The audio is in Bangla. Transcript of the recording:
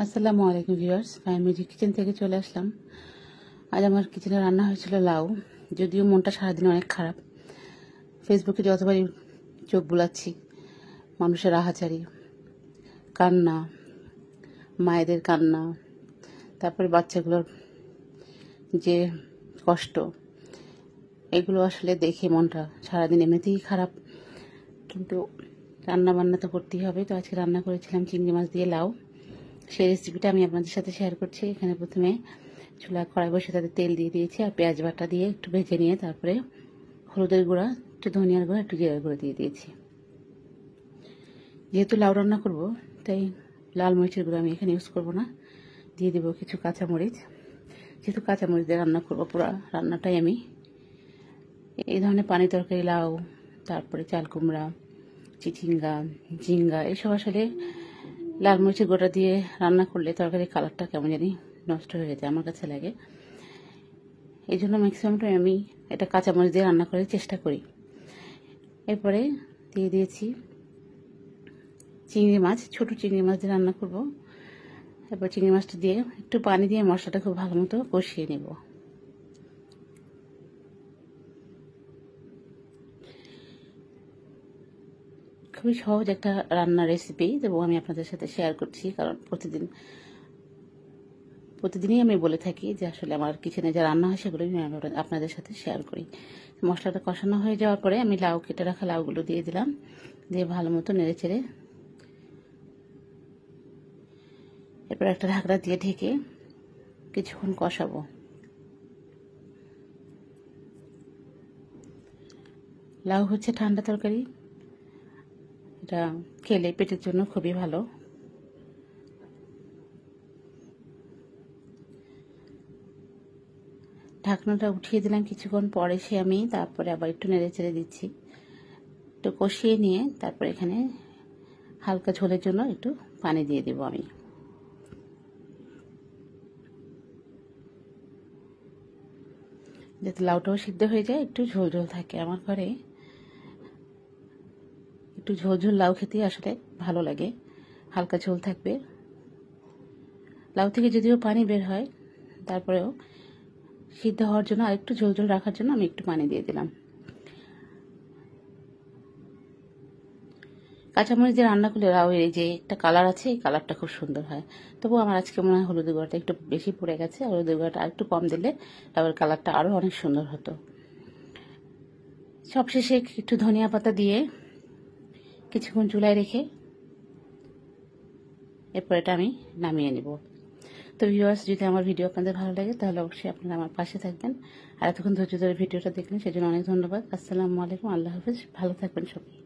আসসালামু আলাইকুম ভিউয়ার্স, ম্যাজিক কিচেন থেকে চলে আসলাম। আজ আমার কিচেনে রান্না হয়েছিল লাউ। যদিও মনটা সারাদিন অনেক খারাপ। ফেসবুকে যতবারই চোখ বুলাচ্ছি, মানুষের আহাচারি, কান্না, মায়েদের কান্না, তারপরে বাচ্চাগুলোর যে কষ্ট, এগুলো আসলে দেখে মনটা সারাদিন এমনিতেই খারাপ। কিন্তু রান্না বান্না তো করতেই হবে। তো আজকে রান্না করেছিলাম চিংড়ি মাছ দিয়ে লাউ। সেই রেসিপিটা আমি আপনাদের সাথে শেয়ার করছি। এখানে প্রথমে চুলা কড়াই বসে তাতে তেল দিয়ে দিয়েছি আর পেঁয়াজ বাটা দিয়ে একটু ভেজে নিয়ে তারপরে হলুদের গুঁড়া, একটু ধনিয়ার গুঁড়া, একটু জিরার গুঁড়া দিয়ে দিয়েছি। যেহেতু লাউ রান্না করব তাই লাল মরিচের গুঁড়ো আমি এখানে ইউজ করব না। দিয়ে দেবো কিছু কাঁচামরিচ। যেহেতু কাঁচামরিচ দিয়ে রান্না করবো, পুরো রান্নাটাই আমি এই ধরনের পানি তরকারি, লাউ, তারপরে চাল কুমড়া, চিচিঙ্গা, ঝিঙ্গা, এইসব আসলে লাল মরিচের গোটা দিয়ে রান্না করলে তরকারির কালারটা কেমন জানি নষ্ট হয়ে যায়, আমার কাছে লাগে। এই জন্য ম্যাক্সিমামটাই আমি এটা কাঁচামরিচ দিয়ে রান্না করার চেষ্টা করি। এরপরে দিয়ে দিয়েছি চিংড়ি মাছ, ছোটো চিংড়ি মাছ দিয়ে রান্না করব। এরপর চিংড়ি মাছটা দিয়ে একটু পানি দিয়ে মশলাটা খুব ভালো মতো কষিয়ে নেব। খুবই সহজ একটা রান্নার রেসিপি, এবং আমি আপনাদের সাথে শেয়ার করছি, কারণ প্রতিদিনই আমি বলে থাকি যে আসলে আমার কিচেনে যা রান্না হয় সেগুলো আমি আপনাদের সাথে শেয়ার করি। মশলাটা কষানো হয়ে যাওয়ার পরে আমি লাউ কেটে রাখা লাউগুলো দিয়ে দিলাম, দিয়ে ভালো মতো নেড়ে চেড়ে এরপর একটা ঢাকনা দিয়ে ঢেকে কিছুক্ষণ কষাবো। লাউ হচ্ছে ঠান্ডা তরকারি, এটা খেলে পেটের জন্য খুবই ভালো। ঢাকনাটা উঠিয়ে দিলাম, কিছুক্ষণ পরে সে আমি তারপরে আবার একটু নেড়ে চেড়ে দিচ্ছি, একটু কষিয়ে নিয়ে তারপরে এখানে হালকা ঝোলের জন্য একটু পানি দিয়ে দেবো আমি। যাতে লাউটাও সিদ্ধ হয়ে যায়, একটু ঝোল ঝোল থাকে। আমার ঘরে একটু ঝোল ঝোল লাউ খেতে আসলে ভালো লাগে, হালকা ঝোল থাকবে। লাউ থেকে যদিও পানি বের হয়, তারপরেও সিদ্ধ হওয়ার জন্য আর একটু ঝোল ঝোল রাখার জন্য আমি একটু পানি দিয়ে দিলাম। কাঁচামরিচ দিয়ে রান্না করলে লাউয়ের এই যে একটা কালার আছে, এই কালারটা খুব সুন্দর হয়। তবুও আমার আজকে মনে হয় হলুদের গুঁড়াটা একটু বেশি পড়ে গেছে, হলুদের গুঁড়াটা আর একটু কম দিলে লাউয়ের কালারটা আরও অনেক সুন্দর হতো। সবশেষে একটু ধনিয়া পাতা দিয়ে কিছুক্ষণ চুলায় রেখে এরপর এটা আমি নামিয়ে নেব। তো ভিউয়ার্স, যদি আমার ভিডিও আপনাদের ভালো লাগে তাহলে অবশ্যই আপনারা আমার পাশে থাকবেন। আর এতক্ষণ ধৈর্য ধরে ভিডিওটা দেখলেন সেজন্য অনেক ধন্যবাদ। আসসালামু আলাইকুম, আল্লাহ হাফিজ, ভালো থাকবেন সবাই।